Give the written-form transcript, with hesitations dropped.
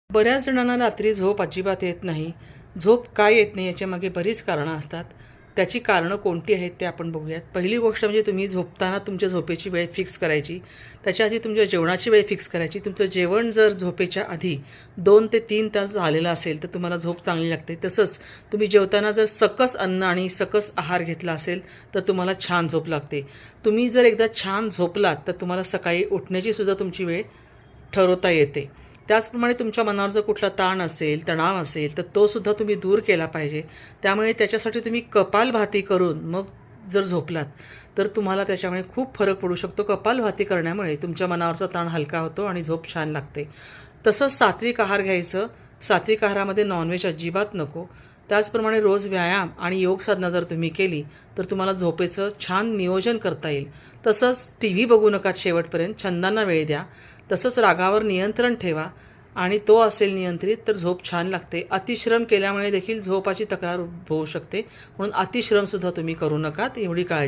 बऱ्याच जणांना रात्री झोप अजिबात येत नाही. झोप काय येत नाही याच्यामागे बरीच कारणं असतात. त्याची कारणं कोणती आहेत ते आपण बघूयात. पहिली गोष्ट म्हणजे तुम्ही झोपताना तुमच्या झोपेची वेळ फिक्स करायची. त्याच्या आधी तुमच्या जेवणाची वेळ फिक्स करायची. तुमचं जेवण जर झोपेच्या आधी 2 ते 3 तास झालेलं असेल तर तुम्हाला झोप चांगली लागते. तसंच तुम्ही जेवताना जर सकस अन्न आणि सकस आहार घेतला असेल तर तुम्हाला छान झोप लागते. तुम्ही जर एकदा छान झोपलात तर तुम्हाला सकाळी उठण्याची सुद्धा तुमची वेळ ठरवता येते. त्याचप्रमाणे तुमच्या मनावर जर कुठला ताण असेल, तणाव असेल, तर तो सुद्धा तुम्ही दूर केला पाहिजे. त्यामुळे त्याच्यासाठी तुम्ही कपालभाती करून मग जर झोपलात, तर तुम्हाला त्याच्यामुळे खूप फरक पडू शकतो. कपालभाती करण्यामुळे तुमच्या मनावरचा ताण हलका होतो आणि झोप छान लागते. तसंच सात्विक आहार घ्यायचं. सात्विक आहारामध्ये नॉनव्हेज अजिबात नको. त्याचप्रमाणे रोज व्यायाम आणि योग साधना जर तुम्ही केली, तर तुम्हाला झोपेचं छान नियोजन करता येईल. तसंच टीव्ही बघू नका शेवटपर्यंत. छंदांना वेळ द्या. तसंच रागावर नियंत्रण ठेवा आणि तो असेल नियंत्रित तर झोप छान लागते. अतिश्रम केल्यामुळे देखील झोपाची तक्रार होऊ शकते. म्हणून अतिश्रमसुद्धा तुम्ही करू नका. एवढी काळजी